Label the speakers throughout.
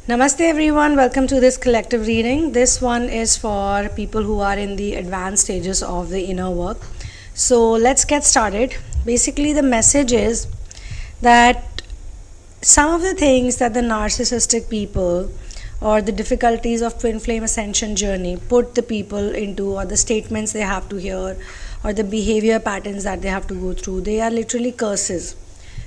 Speaker 1: Namaste everyone, welcome to this collective reading. This one is for people who are in the advanced stages of the inner work. So let's get started. Basically the message is that some of the things that the narcissistic people or the difficulties of twin flame ascension journey put the people into, or the statements they have to hear, or the behavior patterns that they have to go through, they are literally curses.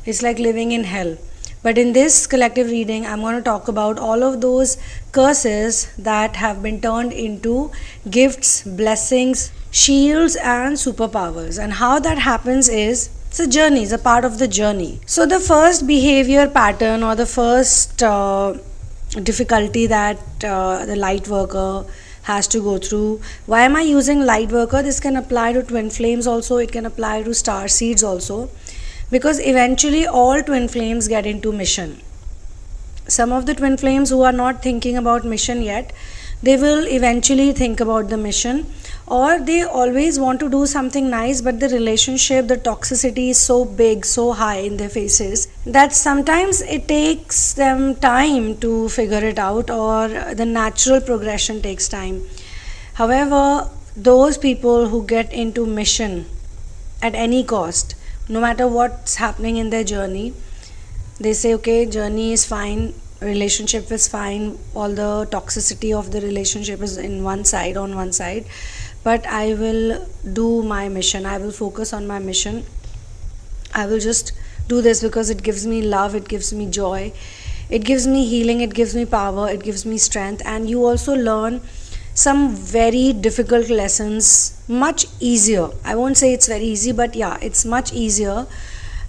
Speaker 1: It's like living in hell. But in this collective reading, I'm going to talk about all of those curses that have been turned into gifts, blessings, shields and superpowers. And how that happens is, it's a journey, it's a part of the journey. So the first behavior pattern or the first difficulty that the light worker has to go through. Why am I using light worker? This can apply to twin flames also, it can apply to star seeds also. Because eventually all twin flames get into mission. Some of the twin flames who are not thinking about mission yet, they will eventually think about the mission, or they always want to do something nice, but the relationship, the toxicity is so big, so high in their faces that sometimes it takes them time to figure it out, or the natural progression takes time. However, those people who get into mission at any cost, no matter what's happening in their journey, they say, okay, journey is fine, relationship is fine, all the toxicity of the relationship is on one side, but I will do my mission, I will focus on my mission, I will just do this because it gives me love, it gives me joy, it gives me healing, it gives me power, it gives me strength. And you also learn some very difficult lessons much easier. I won't say it's very easy, but yeah, it's much easier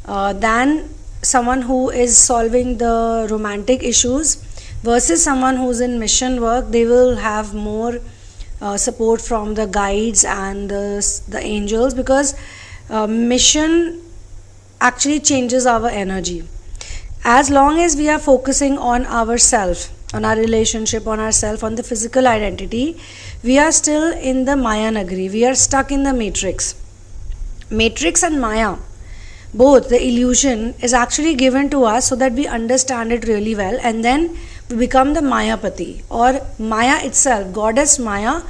Speaker 1: than someone who is solving the romantic issues versus someone who's in mission work. They will have more support from the guides and the angels, because mission actually changes our energy. As long as we are focusing on ourselves, on our relationship, on ourself, on the physical identity, we are still in the Maya Nagari. We are stuck in the matrix. Matrix and Maya, both the illusion is actually given to us so that we understand it really well, and then we become the Mayapati, or Maya itself, goddess Maya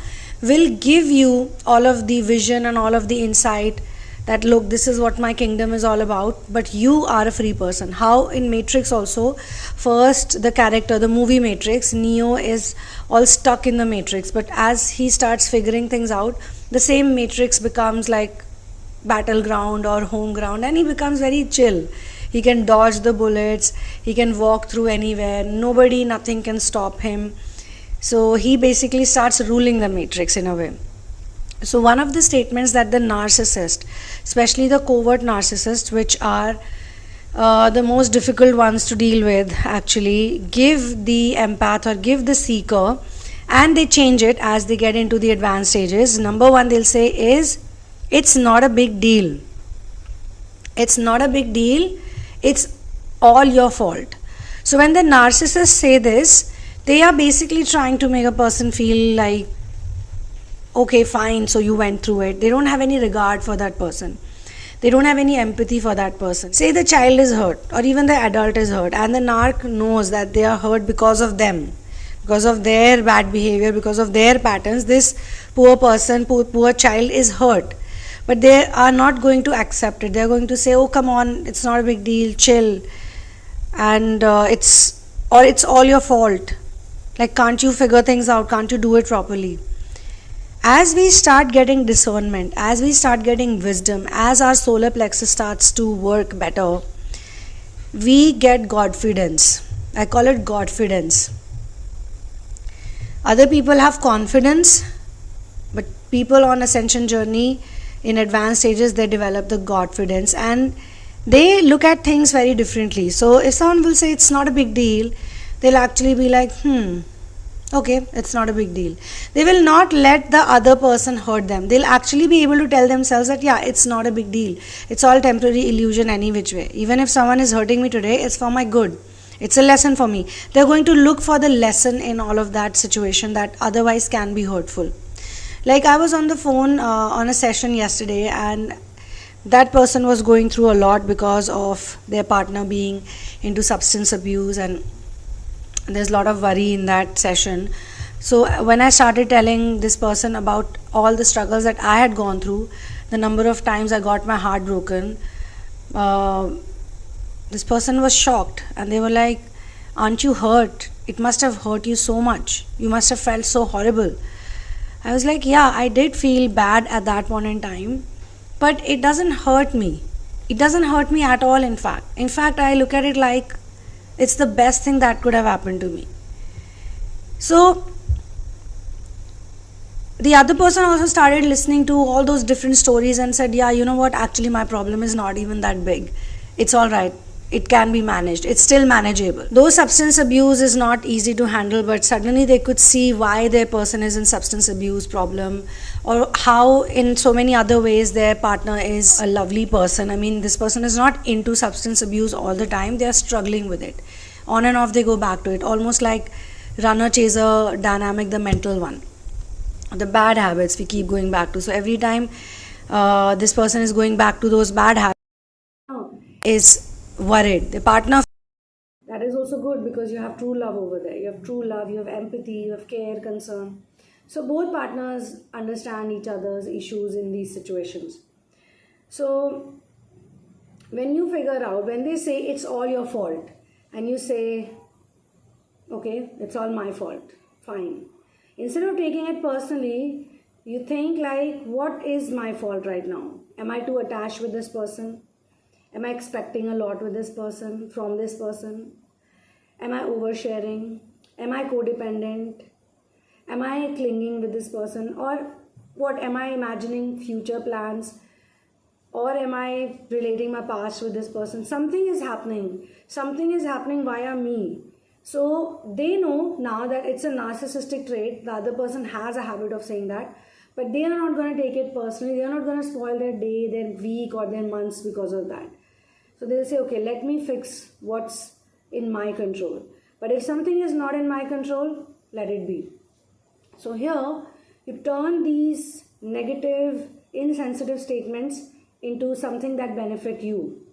Speaker 1: will give you all of the vision and all of the insight that look, this is what my kingdom is all about, but you are a free person. How in Matrix also, first the character, the movie Matrix, Neo is all stuck in the Matrix, but as he starts figuring things out, the same Matrix becomes like battleground or home ground, and he becomes very chill. He can dodge the bullets, he can walk through anywhere, nobody, nothing can stop him. So he basically starts ruling the Matrix in a way. So one of the statements that the narcissist, especially the covert narcissist, which are the most difficult ones to deal with, actually give the empath or give the seeker, and they change it as they get into the advanced stages. Number one, they'll say is, it's not a big deal. It's not a big deal. It's all your fault. So when the narcissists say this, they are basically trying to make a person feel like, okay, fine, so you went through it. They don't have any regard for that person. They don't have any empathy for that person. Say the child is hurt, or even the adult is hurt, and the narc knows that they are hurt because of them, because of their bad behavior, because of their patterns. This poor person, poor child is hurt. But they are not going to accept it. They are going to say, oh, come on, it's not a big deal, chill. And it's all your fault. Like, can't you figure things out? Can't you do it properly? As we start getting discernment, as we start getting wisdom, as our solar plexus starts to work better, we get godfidence. I call it godfidence. Other people have confidence, but people on ascension journey in advanced stages, they develop the godfidence, and they look at things very differently. So if someone will say it's not a big deal, they'll actually be like, okay, it's not a big deal. They will not let the other person hurt them. They'll actually be able to tell themselves that, yeah, it's not a big deal. It's all temporary illusion any which way. Even if someone is hurting me today, it's for my good. It's a lesson for me. They're going to look for the lesson in all of that situation that otherwise can be hurtful. Like, I was on the phone on a session yesterday, and that person was going through a lot because of their partner being into substance abuse, and There's a lot of worry in that session. So when I started telling this person about all the struggles that I had gone through, the number of times I got my heart broken, this person was shocked, and they were like, aren't you hurt? It must have hurt you so much. You must have felt so horrible. I was like, yeah, I did feel bad at that point in time, but it doesn't hurt me. It doesn't hurt me at all, in fact. In fact, I look at it like it's the best thing that could have happened to me. So the other person also started listening to all those different stories and said, yeah, you know what, actually my problem is not even that big. It's all right. It can be managed. It's still manageable. Though substance abuse is not easy to handle, but suddenly they could see why their person is in substance abuse problem, or how in so many other ways their partner is a lovely person. I mean, this person is not into substance abuse all the time. They are struggling with it. On and off they go back to it. Almost like runner-chaser dynamic, the mental one. The bad habits we keep going back to. So every time this person is going back to those bad habits, is worried. The partner, that is also good, because you have true love over there. You have true love, you have empathy, you have care, concern. So both partners understand each other's issues in these situations. So when you figure out, when they say it's all your fault, and you say, okay, it's all my fault, fine. Instead of taking it personally, you think like, what is my fault right now? Am I too attached with this person? Am I expecting a lot with this person, from this person? Am I oversharing? Am I codependent? Am I clinging with this person? Or what, am I imagining future plans? Or am I relating my past with this person? Something is happening. Something is happening via me. So they know now that it's a narcissistic trait. The other person has a habit of saying that. But they are not going to take it personally. They are not going to spoil their day, their week, or their months because of that. So they'll say, okay, let me fix what's in my control. But if something is not in my control, let it be. So here, you turn these negative, insensitive statements into something that benefit you,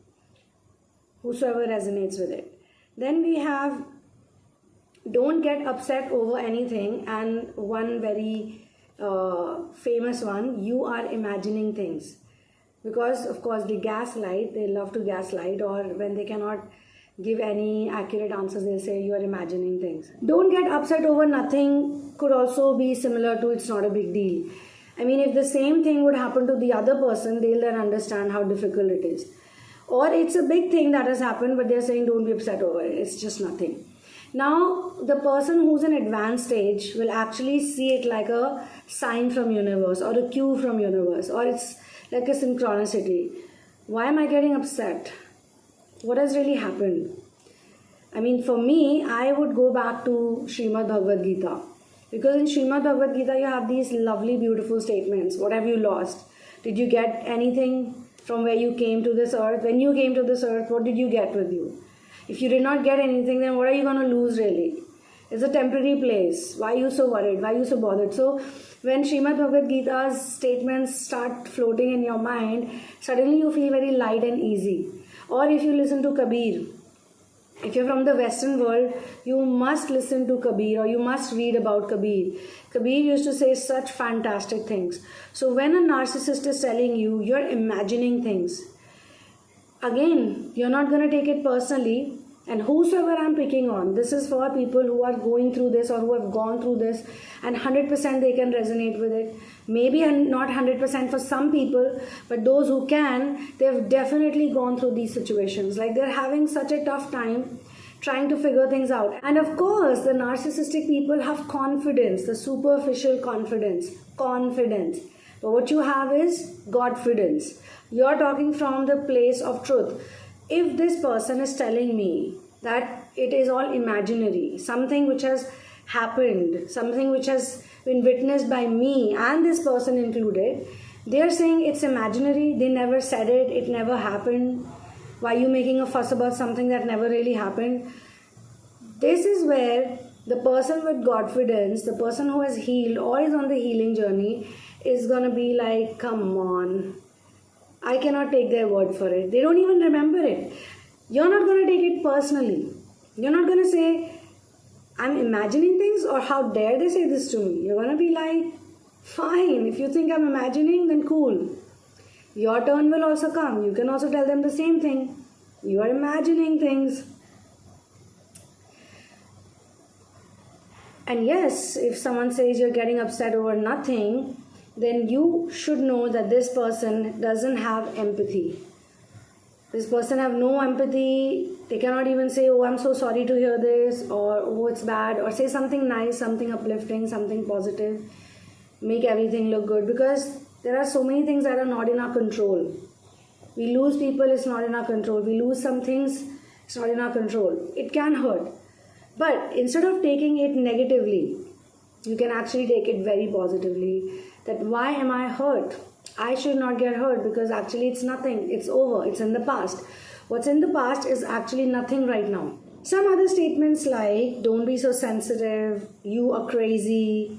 Speaker 1: whosoever resonates with it. Then we have, don't get upset over anything, and one very famous one, you are imagining things. Because of course they gaslight, they love to gaslight, or when they cannot give any accurate answers, they'll say you are imagining things. Don't get upset over nothing could also be similar to it's not a big deal. I mean, if the same thing would happen to the other person, they'll then understand how difficult it is. Or it's a big thing that has happened, but they're saying don't be upset over it, it's just nothing. Now, the person who's in advanced stage will actually see it like a sign from universe, or a cue from universe, or it's like a synchronicity. Why am I getting upset? What has really happened? I mean, for me, I would go back to Srimad Bhagavad Gita. Because in Srimad Bhagavad Gita, you have these lovely, beautiful statements. What have you lost? Did you get anything from where you came to this earth? When you came to this earth, what did you get with you? If you did not get anything, then what are you going to lose really? It's a temporary place. Why are you so worried? Why are you so bothered? So when Srimad Bhagavad Gita's statements start floating in your mind, suddenly you feel very light and easy. Or if you listen to Kabir, if you're from the Western world, you must listen to Kabir, or you must read about Kabir. Kabir used to say such fantastic things. So when a narcissist is telling you, you're imagining things. Again, you're not going to take it personally. And whosoever I'm picking on, this is for people who are going through this or who have gone through this, and 100% they can resonate with it. Maybe not 100% for some people, but those who can, they've definitely gone through these situations. Like they're having such a tough time trying to figure things out. And of course, the narcissistic people have confidence, the superficial confidence. But what you have is godfidence. You're talking from the place of truth. If this person is telling me that it is all imaginary, something which has happened, something which has been witnessed by me and this person included, they are saying it's imaginary, they never said it, it never happened, why are you making a fuss about something that never really happened? This is where the person with godfidence, the person who has healed or is on the healing journey, is going to be like, come on, I cannot take their word for it. They don't even remember it. You're not going to take it personally. You're not going to say, I'm imagining things, or how dare they say this to me? You're gonna be like, fine, if you think I'm imagining, then cool. Your turn will also come. You can also tell them the same thing. You are imagining things. And yes, if someone says you're getting upset over nothing, then you should know that this person doesn't have empathy. This person have no empathy. They cannot even say, oh, I'm so sorry to hear this, or oh, it's bad, or say something nice, something uplifting, something positive, make everything look good, because there are so many things that are not in our control. We lose people, it's not in our control. We lose some things, it's not in our control. It can hurt. But instead of taking it negatively, you can actually take it very positively. That why am I hurt? I should not get hurt, because actually it's nothing. It's over. It's in the past. What's in the past is actually nothing right now. Some other statements like, don't be so sensitive, you are crazy,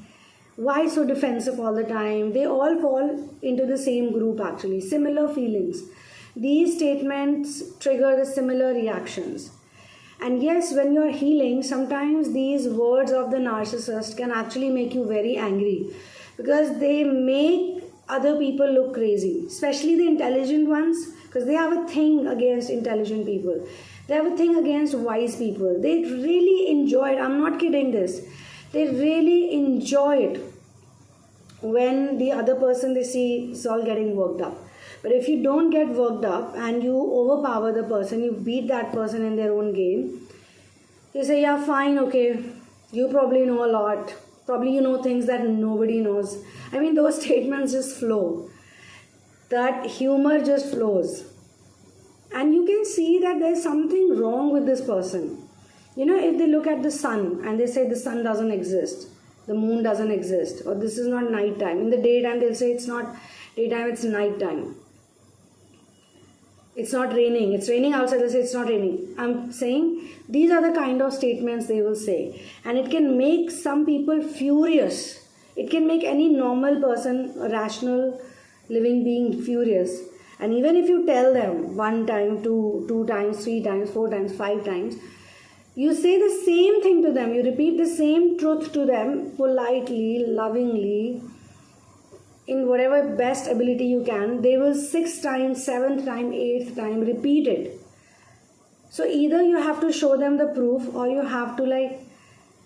Speaker 1: why so defensive all the time? They all fall into the same group actually. Similar feelings. These statements trigger the similar reactions. And yes, when you're healing, sometimes these words of the narcissist can actually make you very angry, because they make other people look crazy, especially the intelligent ones, because they have a thing against intelligent people. They have a thing against wise people. They really enjoy it. I'm not kidding this. They really enjoy it when the other person they see is all getting worked up. But if you don't get worked up and you overpower the person, you beat that person in their own game, you say, yeah, fine, okay, you probably know a lot. Probably you know things that nobody knows. I mean, those statements just flow. That humor just flows. And you can see that there's something wrong with this person. You know, if they look at the sun and they say the sun doesn't exist, the moon doesn't exist, or this is not nighttime. In the daytime, they'll say it's not daytime, it's nighttime. It's not raining. It's raining outside. They say it's not raining. I'm saying these are the kind of statements they will say. And it can make some people furious. It can make any normal person, a rational living being furious. And even if you tell them one time, two times, three times, four times, five times, you say the same thing to them. You repeat the same truth to them politely, lovingly, in whatever best ability you can. They will 6th time, 7th time, 8th time repeat it. So either you have to show them the proof, or you have to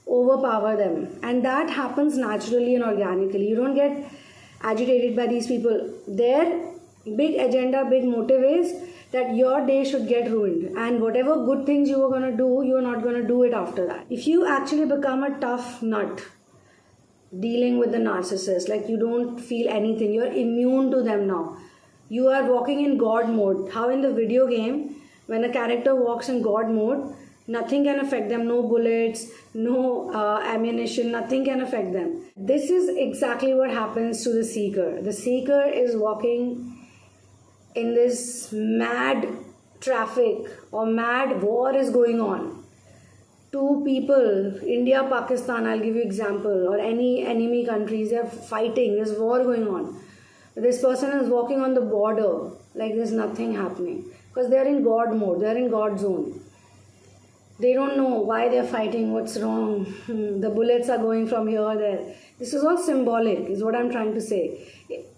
Speaker 1: overpower them. And that happens naturally and organically. You don't get agitated by these people. Their big agenda, big motive is that your day should get ruined. And whatever good things you were going to do, you are not going to do it after that. If you actually become a tough nut, dealing with the narcissist, like you don't feel anything, you're immune to them now. You are walking in God mode. How in the video game, when a character walks in God mode, nothing can affect them. No bullets, no ammunition, nothing can affect them. This is exactly what happens to the seeker. The seeker is walking in this mad traffic, or mad war is going on. Two people, India, Pakistan, I'll give you example, or any enemy countries, they're fighting, there's war going on. This person is walking on the border like there's nothing happening, because they're in God mode, they're in God zone. They don't know why they're fighting, what's wrong, the bullets are going from here or there. This is all symbolic, is what I'm trying to say.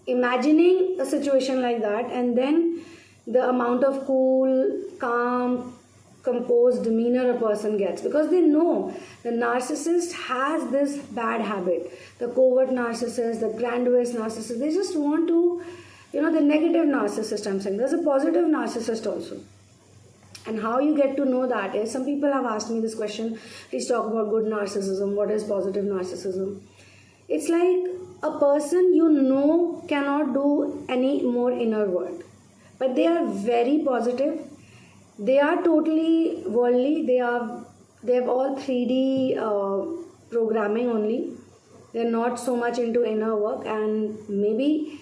Speaker 1: Imagining a situation like that, and then the amount of cool, calm, composed demeanor a person gets, because they know the narcissist has this bad habit. The covert narcissist, the grandiose narcissist, they just want to, the negative narcissist I'm saying. There's a positive narcissist also. And how you get to know that is, some people have asked me this question, please talk about good narcissism, what is positive narcissism? It's like a person cannot do any more inner work, but they are very positive. They are totally worldly. They have all 3D programming only. They're not so much into inner work, and maybe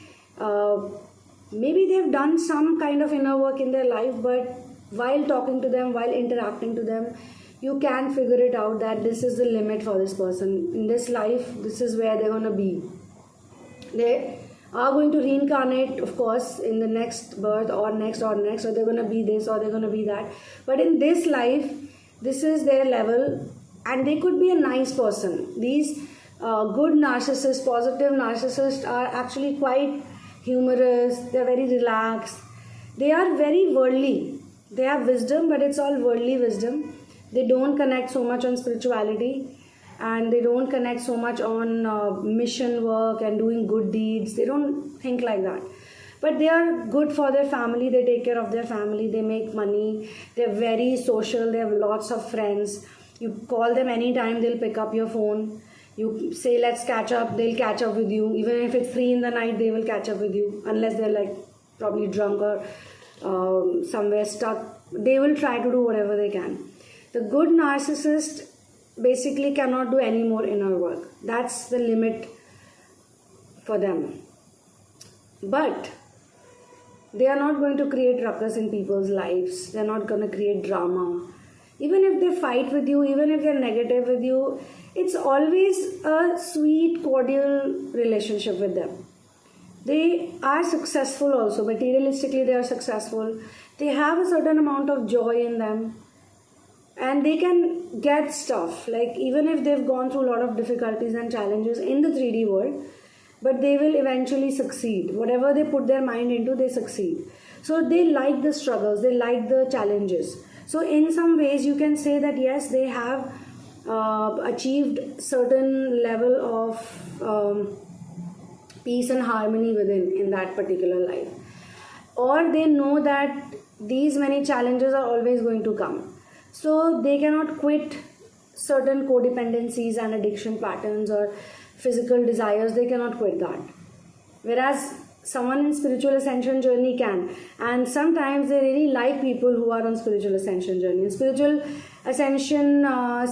Speaker 1: they've done some kind of inner work in their life, but while talking to them, while interacting to them, you can figure it out that this is the limit for this person. In this life, this is where they're going to be. They are going to reincarnate, of course, in the next birth or next, or they're going to be this or they're going to be that. But in this life, this is their level. and they could be a nice person. These good narcissists, positive narcissists are actually quite humorous, they're very relaxed, they are very worldly. They have wisdom, but it's all worldly wisdom. They don't connect so much on spirituality, and they don't connect so much on mission work and doing good deeds. They don't think like that. But they are good for their family, they take care of their family, they make money, they're very social, they have lots of friends. You call them anytime, they'll pick up your phone. You say, let's catch up, they'll catch up with you. Even if it's 3 in the night, they will catch up with you. Unless they're like probably drunk or somewhere stuck, they will try to do whatever they can. The good narcissist basically cannot do any more inner work. That's the limit for them. But they are not going to create ruckus in people's lives. They're not going to create drama. Even if they fight with you, even if they're negative with you, it's always a sweet, cordial relationship with them. They are successful also. Materialistically, they are successful. They have a certain amount of joy in them. And they can get stuff. Like even if they've gone through a lot of difficulties and challenges in the 3D world, but they will eventually succeed. Whatever they put their mind into, they succeed. So they like the struggles, they like the challenges. So in some ways you can say that yes, they have achieved certain level of peace and harmony within in that particular life. Or they know that these many challenges are always going to come. So they cannot quit certain codependencies and addiction patterns or physical desires, they cannot quit that. Whereas someone in spiritual ascension journey can. And sometimes they really like people who are on spiritual ascension journey. And spiritual ascension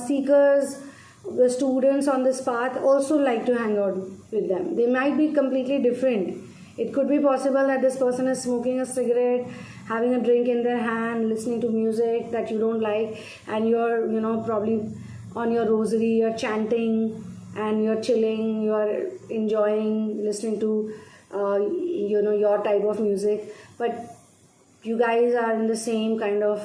Speaker 1: seekers, the students on this path also like to hang out with them. They might be completely different. It could be possible that this person is smoking a cigarette, having a drink in their hand, listening to music that you don't like, and you're, probably on your rosary, you're chanting, and you're chilling, you're enjoying listening to your type of music, but you guys are in the same kind of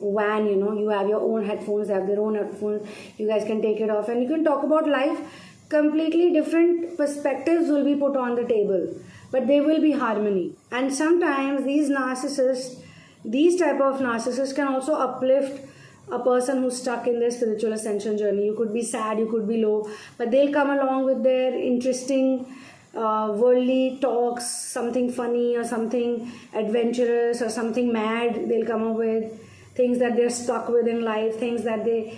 Speaker 1: van. You have your own headphones, they have their own headphones, you guys can take it off and you can talk about life. Completely different perspectives will be put on the table, but there will be harmony. And sometimes these type of narcissists can also uplift a person who's stuck in their spiritual ascension journey. You could be sad, you could be low, but they'll come along with their interesting worldly talks, something funny or something adventurous or something mad. They'll come up with things that they're stuck with in life, things that they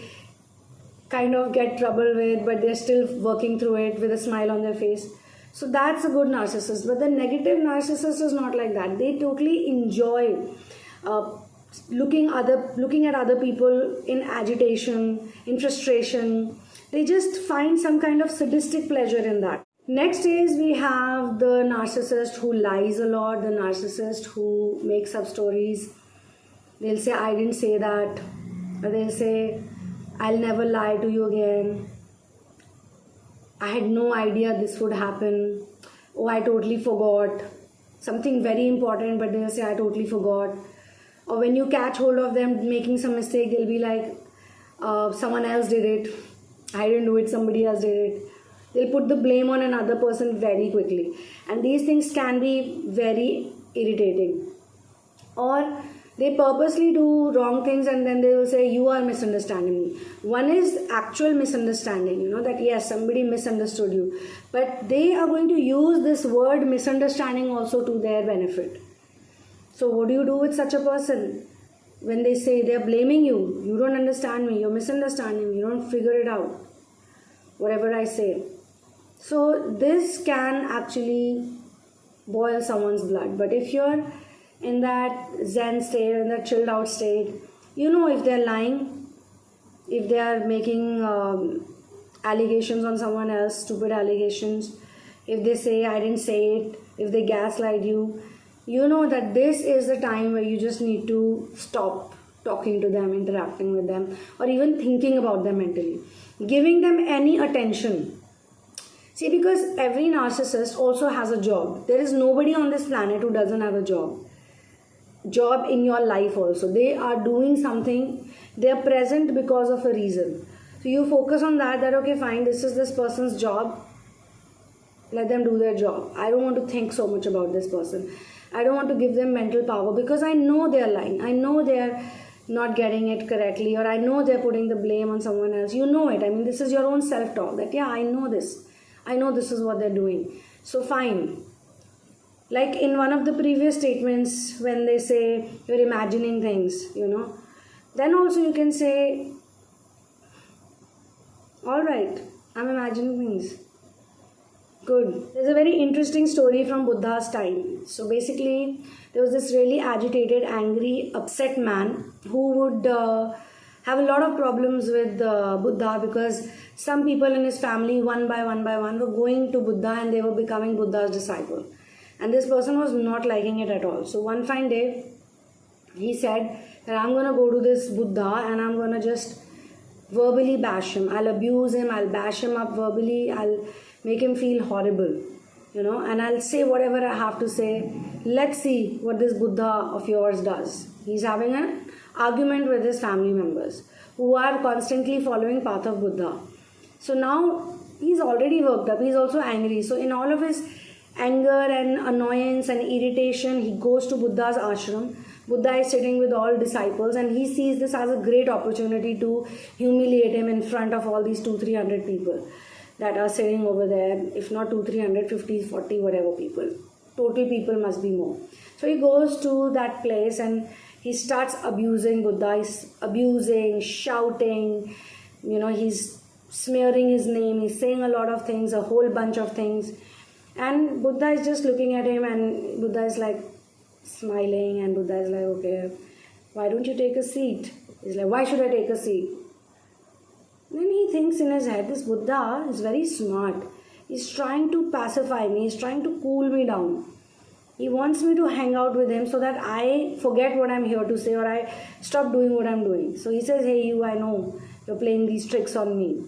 Speaker 1: kind of get trouble with, but they're still working through it with a smile on their face. So that's a good narcissist. But the negative narcissist is not like that. They totally enjoy looking at other people in agitation, in frustration. They just find some kind of sadistic pleasure in that. Next is we have the narcissist who lies a lot, the narcissist who makes up stories. They'll say, I didn't say that. Or they'll say, I'll never lie to you again. I had no idea this would happen. Oh, I totally forgot. Something very important, but they'll say, I totally forgot. Or when you catch hold of them making some mistake, they'll be like, someone else did it. I didn't do it, somebody else did it. They'll put the blame on another person very quickly. And these things can be very irritating. Or they purposely do wrong things and then they will say, you are misunderstanding me. One is actual misunderstanding, that yes, somebody misunderstood you. But they are going to use this word misunderstanding also to their benefit. So what do you do with such a person? When they say they are blaming you, you don't understand me, you're misunderstanding me, you don't figure it out, whatever I say. So this can actually boil someone's blood. But if you're in that zen state, in that chilled out state, if they're lying, if they are making allegations on someone else, stupid allegations, if they say I didn't say it, if they gaslight you, you know that this is the time where you just need to stop talking to them, interacting with them, or even thinking about them mentally, giving them any attention. See, because every narcissist also has a job. There is nobody on this planet who doesn't have a job in your life also. They are doing something They are present because of a reason. So you focus on that okay, fine, this is this person's job. Let them do their job. I don't want to think so much about this person. I don't want to give them mental power because I know they are lying. I know they are not getting it correctly, or I know they're putting the blame on someone else. You know it. I mean, this is your own self-talk that, yeah, I know this. I know this is what they're doing. So fine. Like in one of the previous statements, when they say you're imagining things, then also you can say, all right, I'm imagining things. Good. There's a very interesting story from Buddha's time. So basically, there was this really agitated, angry, upset man who would have a lot of problems with Buddha, because some people in his family, one by one, were going to Buddha and they were becoming Buddha's disciple. And this person was not liking it at all. So one fine day, he said that I'm going to go to this Buddha and I'm going to just verbally bash him. I'll abuse him, I'll bash him up verbally, I'll make him feel horrible, and I'll say whatever I have to say. Let's see what this Buddha of yours does. He's having an argument with his family members who are constantly following path of Buddha. So now he's already worked up. He's also angry. So in all of his anger and annoyance and irritation, he goes to Buddha's ashram. Buddha is sitting with all disciples and he sees this as a great opportunity to humiliate him in front of all these 200-300 people that are sitting over there. If not 200-300, 50, 40, whatever people. Total people must be more. So he goes to that place and he starts abusing Buddha. He's abusing, shouting, he's smearing his name. He's saying a lot of things, a whole bunch of things. And Buddha is just looking at him and Buddha is like smiling, and Buddha is like, okay, why don't you take a seat? He's like, why should I take a seat? Then he thinks in his head, this Buddha is very smart. He's trying to pacify me. He's trying to cool me down. He wants me to hang out with him so that I forget what I'm here to say, or I stop doing what I'm doing. So he says, hey, I know you're playing these tricks on me.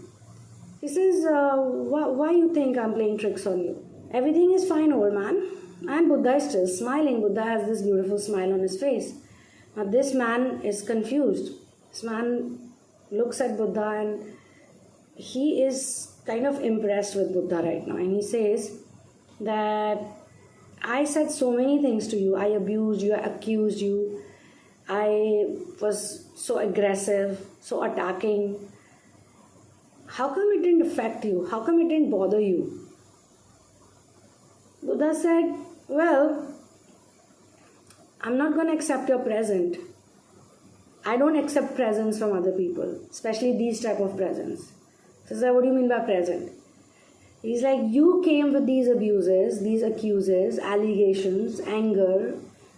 Speaker 1: He says, why you think I'm playing tricks on you? Everything is fine, old man. And Buddha is still smiling. Buddha has this beautiful smile on his face. Now this man is confused. This man looks at Buddha and he is kind of impressed with Buddha right now. And he says that I said so many things to you. I abused you, I accused you. I was so aggressive, so attacking. How come it didn't affect you? How come it didn't bother you? Buddha said, well, I'm not going to accept your present. I don't accept presents from other people, especially these type of presents. So what do you mean by present? He's like, you came with these abuses, these accuses, allegations, anger,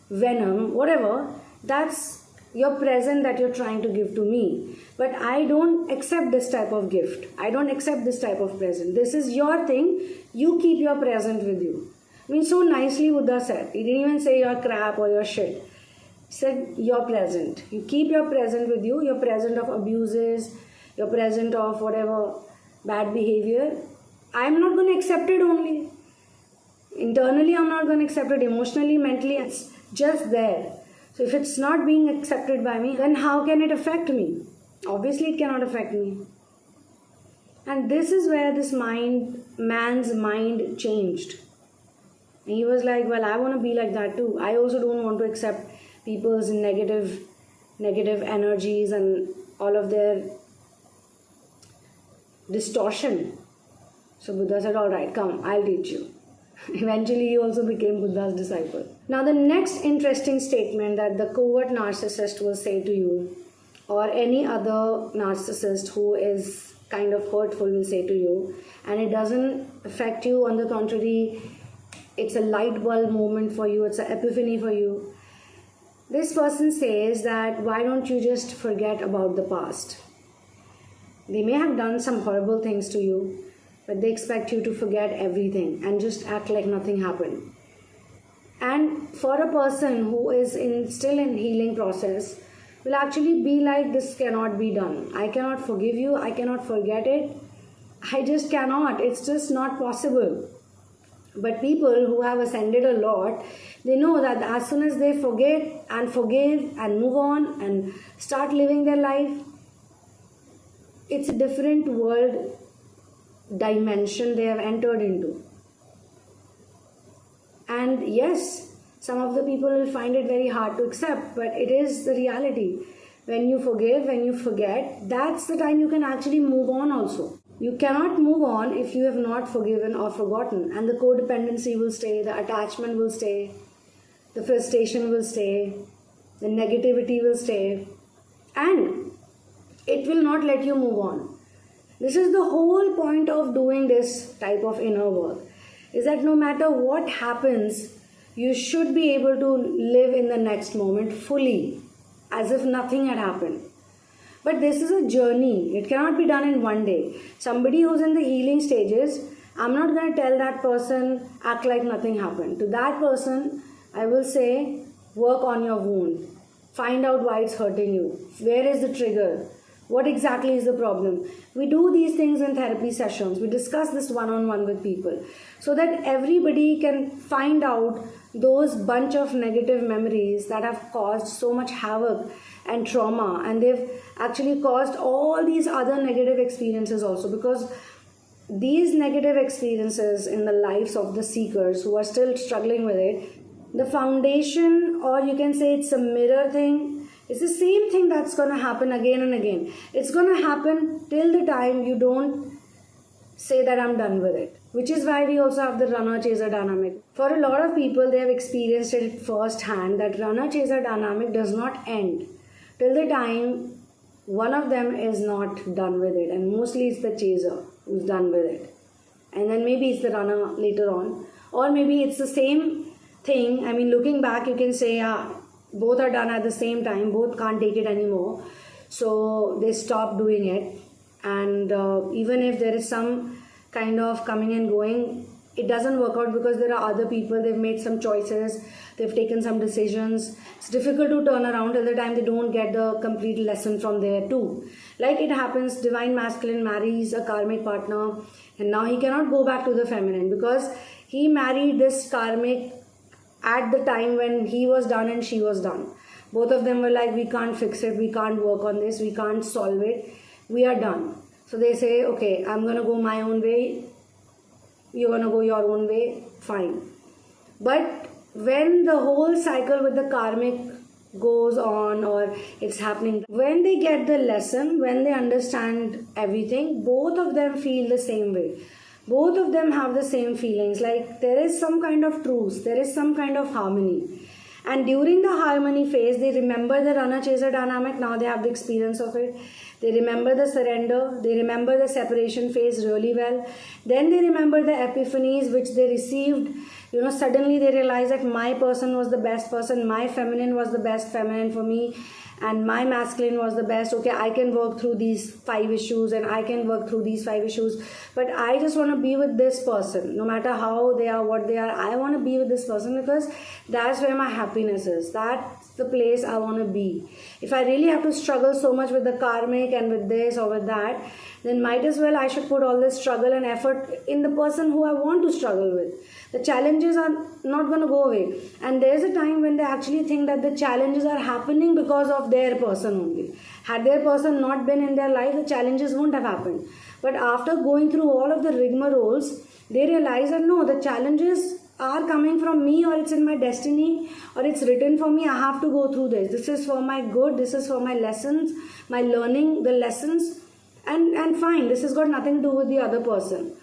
Speaker 1: venom, whatever. That's your present that you're trying to give to me. But I don't accept this type of gift. I don't accept this type of present. This is your thing. You keep your present with you. I mean, so nicely Buddha said. He didn't even say your crap or your shit. He said your present. You keep your present with you. Your present of abuses, your present of whatever bad behavior. I'm not going to accept it only. Internally, I'm not going to accept it. Emotionally, mentally, it's just there. So if it's not being accepted by me, then how can it affect me? Obviously, it cannot affect me. And this is where this man's mind changed. And he was like, well, I want to be like that too. I also don't want to accept people's negative energies and all of their distortion. So Buddha said, all right, come, I'll teach you. Eventually, he also became Buddha's disciple. Now, the next interesting statement that the covert narcissist will say to you, or any other narcissist who is kind of hurtful will say to you, and it doesn't affect you, on the contrary, it's a light bulb moment for you, it's an epiphany for you. This person says that, why don't you just forget about the past? They may have done some horrible things to you, but they expect you to forget everything and just act like nothing happened. And for a person who is still in healing process, will actually be like, this cannot be done. I cannot forgive you, I cannot forget it. I just cannot. It's just not possible. But people who have ascended a lot, they know that as soon as they forget and forgive and move on and start living their life, it's a different world dimension they have entered into. And yes, some of the people will find it very hard to accept, but it is the reality. When you forgive, when you forget, that's the time you can actually move on also. You cannot move on if you have not forgiven or forgotten, and the codependency will stay, the attachment will stay, the frustration will stay, the negativity will stay, and it will not let you move on. This is the whole point of doing this type of inner work, is that no matter what happens, you should be able to live in the next moment fully, as if nothing had happened. But this is a journey. It cannot be done in one day. Somebody who's in the healing stages, I'm not going to tell that person, act like nothing happened. To that person, I will say, work on your wound. Find out why it's hurting you. Where is the trigger? What exactly is the problem? We do these things in therapy sessions. We discuss this one-on-one with people so that everybody can find out those bunch of negative memories that have caused so much havoc and trauma, and they've actually caused all these other negative experiences also, because these negative experiences in the lives of the seekers who are still struggling with it, the foundation, or you can say it's a mirror thing, it's the same thing that's going to happen again and again. It's going to happen till the time you don't say that I'm done with it, which is why we also have the runner-chaser dynamic. For a lot of people, they have experienced it firsthand that runner-chaser dynamic does not end till the time one of them is not done with it, and mostly it's the chaser who's done with it, and then maybe it's the runner later on, or maybe it's the same thing. I mean, looking back, you can say both are done at the same time, both can't take it anymore, so they stop doing it. And even if there is some kind of coming and going, it doesn't work out because there are other people, they've made some choices, they've taken some decisions. It's difficult to turn around till the time they don't get the complete lesson from there too. Like it happens, divine masculine marries a karmic partner, and now he cannot go back to the feminine because he married this karmic at the time when he was done and she was done. Both of them were like, we can't fix it, we can't work on this, we can't solve it, we are done. So they say, okay, I'm going to go my own way, you're going to go your own way, fine. But when the whole cycle with the karmic goes on, or it's happening, when they get the lesson, when they understand everything, both of them feel the same way. Both of them have the same feelings, like there is some kind of truce, there is some kind of harmony. And during the harmony phase, they remember the runner-chaser dynamic, now they have the experience of it. They remember the surrender, they remember the separation phase really well. Then they remember the epiphanies which they received. You know, suddenly they realize that my person was the best person, my feminine was the best feminine for me, and my masculine was the best. Okay, I can work through these 5 issues and I can work through these 5 issues, but I just want to be with this person. No matter how they are, what they are, I want to be with this person because that's where my happiness is. That's the place I want to be. If I really have to struggle so much with the karmic and with this or with that, then might as well I should put all this struggle and effort in the person who I want to struggle with. The challenges are not going to go away. And there's a time when they actually think that the challenges are happening because of their person only. Had their person not been in their life, the challenges won't have happened. But after going through all of the rigmaroles, they realize that no, the challenges are coming from me, or it's in my destiny, or it's written for me. I have to go through this. This is for my good. This is for my lessons, my learning, the lessons. And fine, this has got nothing to do with the other person.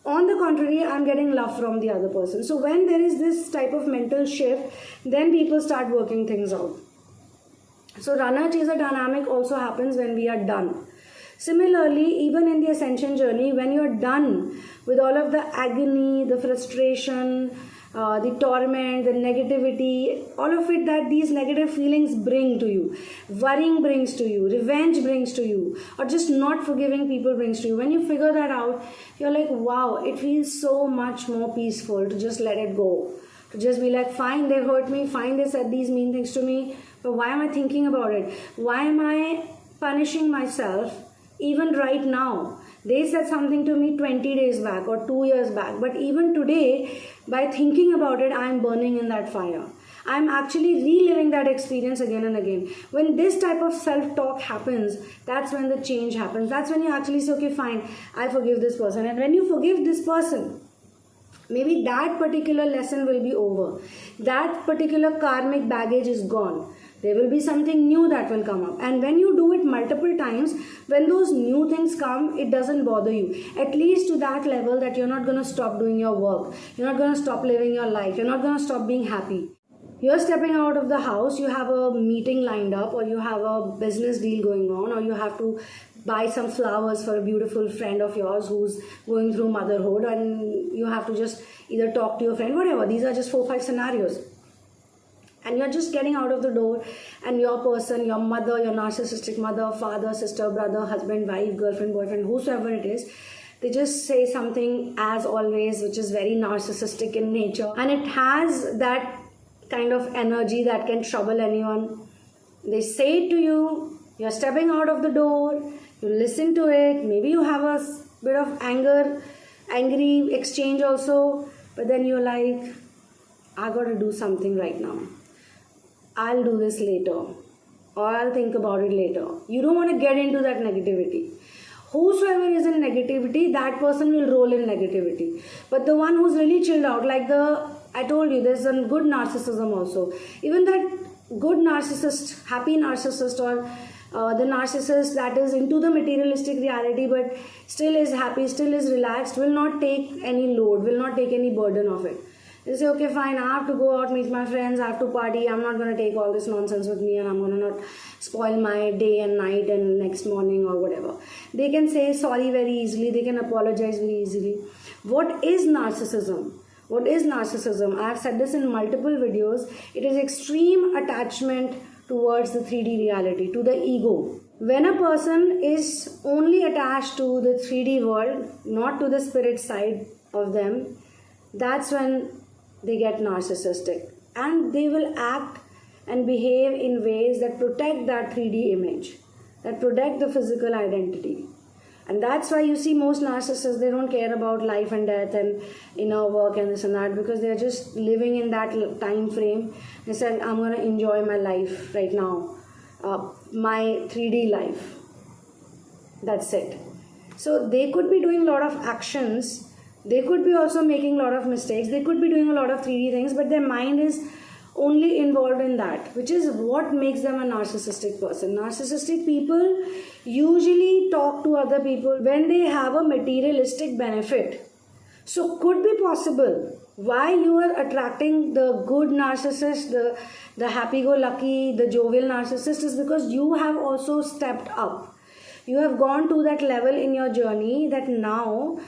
Speaker 1: On the contrary, I'm getting love from the other person. So when there is this type of mental shift, then people start working things out. So runner-chaser dynamic also happens when we are done. Similarly, even in the ascension journey, when you are done with all of the agony, the frustration, the torment, the negativity, all of it that these negative feelings bring to you, worrying brings to you, revenge brings to you, or just not forgiving people brings to you. When you figure that out, you're like, wow, it feels so much more peaceful to just let it go. To just be like, fine, they hurt me, fine, they said these mean things to me, but why am I thinking about it? Why am I punishing myself even right now? They said something to me 20 days back or 2 years back, but even today, by thinking about it, I am burning in that fire. I'm actually reliving that experience again and again. When this type of self-talk happens, that's when the change happens. That's when you actually say, okay, fine, I forgive this person. And when you forgive this person, maybe that particular lesson will be over. That particular karmic baggage is gone. There will be something new that will come up. And when you do it multiple times, when those new things come, it doesn't bother you. At least to that level that you're not going to stop doing your work. You're not going to stop living your life. You're not going to stop being happy. You're stepping out of the house, you have a meeting lined up, or you have a business deal going on, or you have to buy some flowers for a beautiful friend of yours who's going through motherhood, and you have to just either talk to your friend, whatever. These are just 4-5 scenarios. And you're just getting out of the door, and your person, your mother, your narcissistic mother, father, sister, brother, husband, wife, girlfriend, boyfriend, whosoever it is, they just say something as always which is very narcissistic in nature, and it has that kind of energy that can trouble anyone. They say it to you, you're stepping out of the door, you listen to it, maybe you have a bit of angry exchange also, but then you're like, I gotta do something right now. I'll do this later, or I'll think about it later. You don't want to get into that negativity. Whosoever is in negativity, that person will roll in negativity. But the one who's really chilled out, like I told you, there's a good narcissism also. Even that good narcissist, happy narcissist, or the narcissist that is into the materialistic reality but still is happy, still is relaxed, will not take any load, will not take any burden of it. They say, okay, fine, I have to go out, meet my friends, I have to party, I'm not going to take all this nonsense with me, and I'm going to not spoil my day and night and next morning or whatever. They can say sorry very easily, they can apologize very easily. What is narcissism? What is narcissism? I have said this in multiple videos. It is extreme attachment towards the 3D reality, to the ego. When a person is only attached to the 3D world, not to the spirit side of them, that's when they get narcissistic. And they will act and behave in ways that protect that 3D image, that protect the physical identity. And that's why you see most narcissists, they don't care about life and death and inner work and this and that, because they're just living in that time frame. They said, I'm going to enjoy my life right now, my 3D life. That's it. So they could be doing a lot of actions. They could be also making a lot of mistakes. They could be doing a lot of 3D things, but their mind is only involved in that, which is what makes them a narcissistic person. Narcissistic people usually talk to other people when they have a materialistic benefit. So could be possible why you are attracting the good narcissist, the happy-go-lucky, the jovial narcissist, is because you have also stepped up. You have gone to that level in your journey that now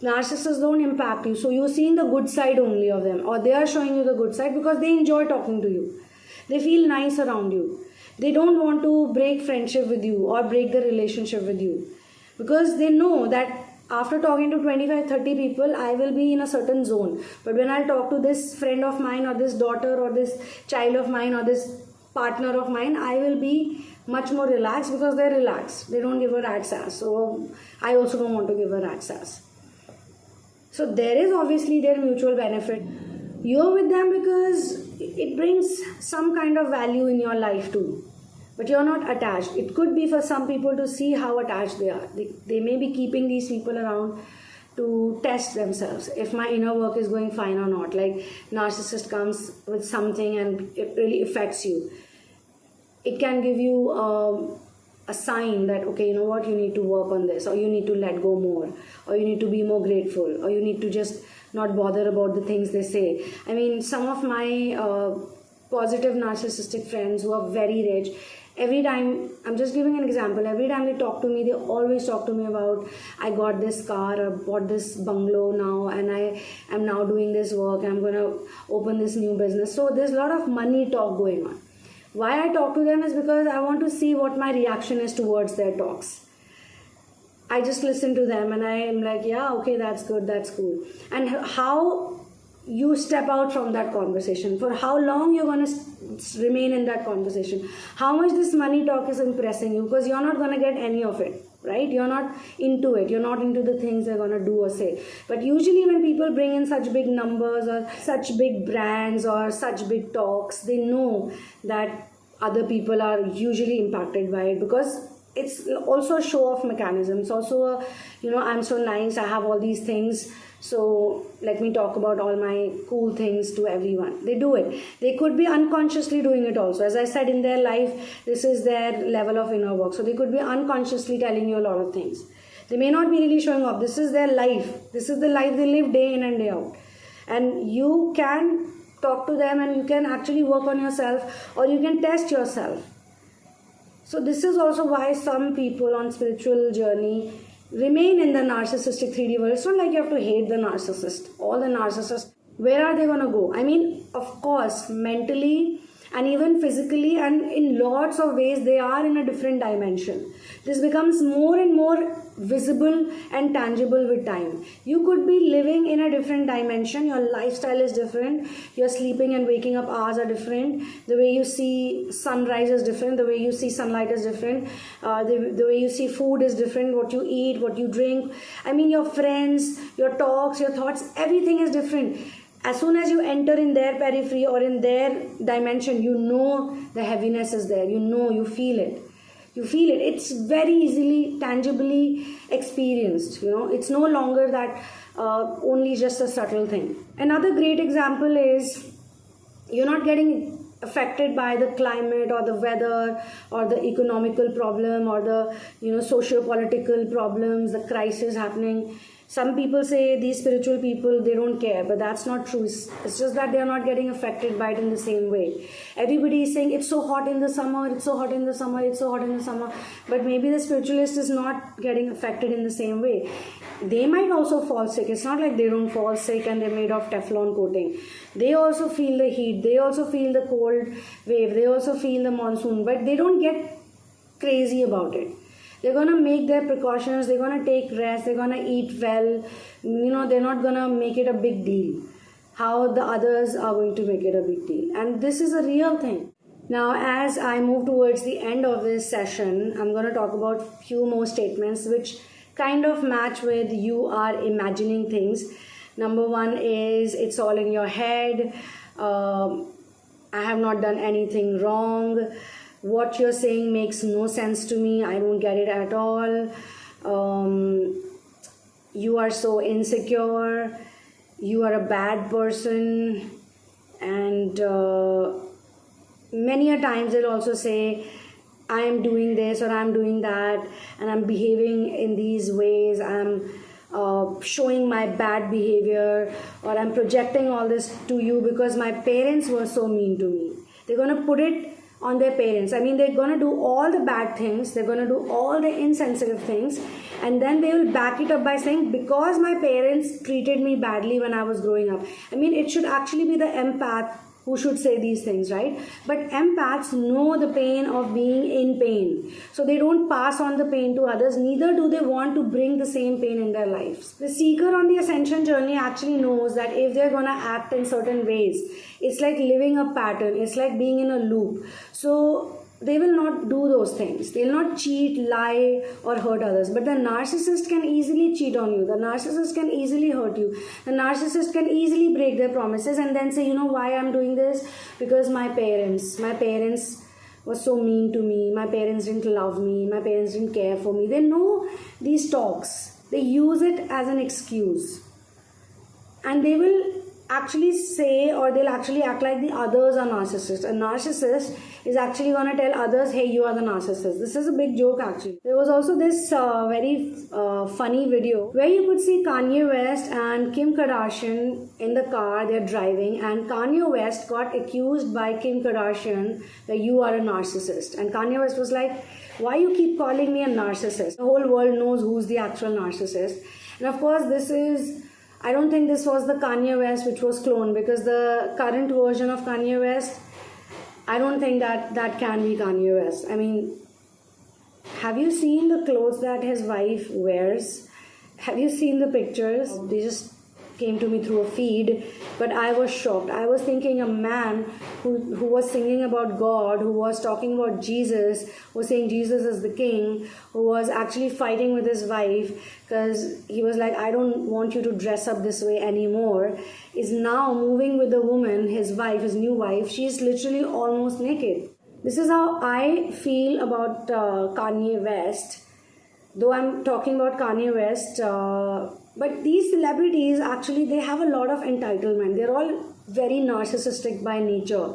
Speaker 1: narcissists don't impact you. So you're seeing the good side only of them, or they are showing you the good side because they enjoy talking to you. They feel nice around you. They don't want to break friendship with you or break the relationship with you, because they know that after talking to 25-30 people, I will be in a certain zone. But when I talk to this friend of mine, or this daughter, or this child of mine, or this partner of mine, I will be much more relaxed because they're relaxed. They don't give a rat's ass. So I also don't want to give a rat's ass. So there is obviously their mutual benefit. You're with them because it brings some kind of value in your life too. But you're not attached. It could be for some people to see how attached they are. They may be keeping these people around to test themselves if my inner work is going fine or not. Like narcissist comes with something and it really affects you. It can give you a sign that, okay, you know what, you need to work on this, or you need to let go more, or you need to be more grateful, or you need to just not bother about the things they say. I mean, some of my positive narcissistic friends who are very rich, every time, I'm just giving an example, every time they talk to me, they always talk to me about, I got this car, or bought this bungalow now, and I am now doing this work, I'm going to open this new business. So there's a lot of money talk going on. Why I talk to them is because I want to see what my reaction is towards their talks. I just listen to them and I am like, yeah, okay, that's good, that's cool. And how you step out from that conversation, for how long you're going to remain in that conversation, how much this money talk is impressing you, because you're not going to get any of it. right? You're not into it. You're not into the things they're going to do or say. But usually when people bring in such big numbers or such big brands or such big talks, they know that other people are usually impacted by it, because it's also a show off mechanism. It's also a, I'm so nice, I have all these things, so let me talk about all my cool things to everyone. They do it. They could be unconsciously doing it also. As I said, in their life, this is their level of inner work. So they could be unconsciously telling you a lot of things. They may not be really showing off. This is their life. This is the life they live day in and day out. And you can talk to them and you can actually work on yourself, or you can test yourself. So this is also why some people on spiritual journey remain in the narcissistic 3D world. It's not like you have to hate the narcissist. All the narcissists, where are they going to go? I mean, of course, mentally and even physically and in lots of ways, they are in a different dimension. This becomes more and more visible and tangible with time. You could be living in a different dimension. Your lifestyle is different. Your sleeping and waking up hours are different. The way you see sunrise is different. The way you see sunlight is different. The way you see food is different. What you eat, what you drink. I mean, your friends, your talks, your thoughts, everything is different. As soon as you enter in their periphery or in their dimension, you know the heaviness is there. You feel it. You feel it. It's very easily, tangibly experienced. It's no longer that only just a subtle thing. Another great example is you're not getting affected by the climate or the weather or the economical problem or the socio-political problems, the crisis happening. Some people say these spiritual people, they don't care, but that's not true. It's just that they're not getting affected by it in the same way. Everybody is saying it's so hot in the summer, it's so hot in the summer, it's so hot in the summer, but maybe the spiritualist is not getting affected in the same way. They might also fall sick. It's not like they don't fall sick and they're made of Teflon coating. They also feel the heat, they also feel the cold wave, they also feel the monsoon, but they don't get crazy about it. They're going to make their precautions, they're going to take rest, they're going to eat well, they're not going to make it a big deal. How the others are going to make it a big deal. And this is a real thing. Now, as I move towards the end of this session, I'm going to talk about a few more statements which kind of match with you are imagining things. Number one is, it's all in your head. I have not done anything wrong. What you're saying makes no sense to me. I don't get it at all. You are so insecure. You are a bad person. And many a times they'll also say, I am doing this or I'm doing that, and I'm behaving in these ways. I'm showing my bad behavior, or I'm projecting all this to you because my parents were so mean to me. They're going to put it on their parents. I mean, they're going to do all the bad things, they're going to do all the insensitive things, and then they will back it up by saying, because my parents treated me badly when I was growing up. I mean, it should actually be the empath who should say these things, right? But empaths know the pain of being in pain. So they don't pass on the pain to others, neither do they want to bring the same pain in their lives. The seeker on the ascension journey actually knows that if they're going to act in certain ways, it's like living a pattern, it's like being in a loop. So they will not do those things. They will not cheat, lie, or hurt others. But the narcissist can easily cheat on you. The narcissist can easily hurt you. The narcissist can easily break their promises and then say, you know why I'm doing this? Because my parents were so mean to me. My parents didn't love me. My parents didn't care for me. They know these talks. They use it as an excuse. And they will actually say, or they'll actually act like the others are narcissists. A narcissist is actually going to tell others, hey, you are the narcissist. This is a big joke actually. There was also this very funny video where you could see Kanye West and Kim Kardashian in the car, they're driving, and Kanye West got accused by Kim Kardashian that you are a narcissist. And Kanye West was like, why you keep calling me a narcissist? The whole world knows who's the actual narcissist. And of course, I don't think this was the Kanye West which was cloned, because the current version of Kanye West, I don't think that can be Kanye West. I mean, have you seen the clothes that his wife wears? Have you seen the pictures? They just came to me through a feed, but I was shocked. I was thinking a man who was singing about God, who was talking about Jesus, was saying Jesus is the king, who was actually fighting with his wife because he was like, I don't want you to dress up this way anymore, is now moving with the woman, his wife, his new wife. She is literally almost naked. This is how I feel about Kanye West. Though I'm talking about Kanye West, but these celebrities actually, they have a lot of entitlement. They're all very narcissistic by nature.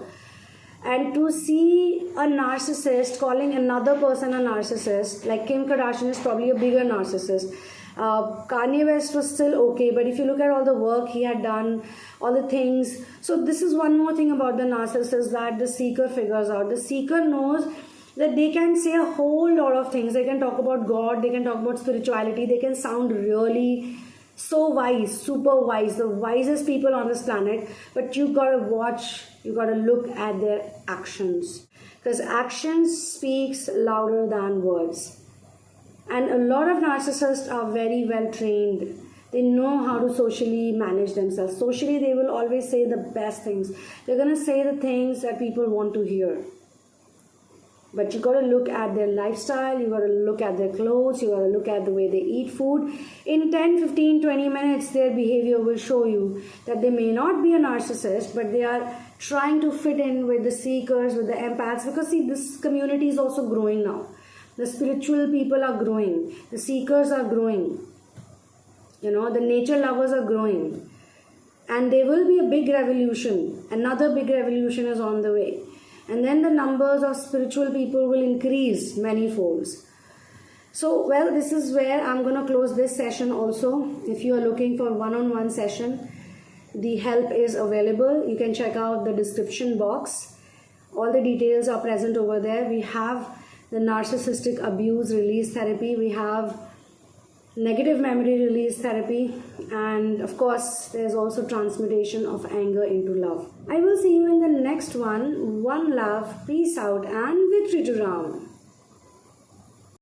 Speaker 1: And to see a narcissist calling another person a narcissist, like Kim Kardashian is probably a bigger narcissist. Kanye West was still okay, but if you look at all the work he had done, all the things. So this is one more thing about the narcissist that the seeker figures out. The seeker knows that they can say a whole lot of things. They can talk about God, they can talk about spirituality, they can sound really so wise, super wise, the wisest people on this planet. But you gotta watch, you gotta look at their actions, because actions speaks louder than words. And a lot of narcissists are very well trained. They know how to socially manage themselves. Socially, they will always say the best things. They're gonna say the things that people want to hear. But you gotta look at their lifestyle, you gotta look at their clothes, you gotta look at the way they eat food. In 10, 15, 20 minutes, their behavior will show you that they may not be a narcissist, but they are trying to fit in with the seekers, with the empaths. Because see, this community is also growing now. The spiritual people are growing. The seekers are growing. You know, the nature lovers are growing. And there will be a big revolution. Another big revolution is on the way. And then the numbers of spiritual people will increase many folds. So, well, this is where I'm going to close this session also. If you are looking for one-on-one session, the help is available. You can check out the description box. All the details are present over there. We have the narcissistic abuse release therapy. We have negative memory release therapy, and of course there's also transmutation of anger into love. I will see you in the next one. One love, peace out, and victory to Ram.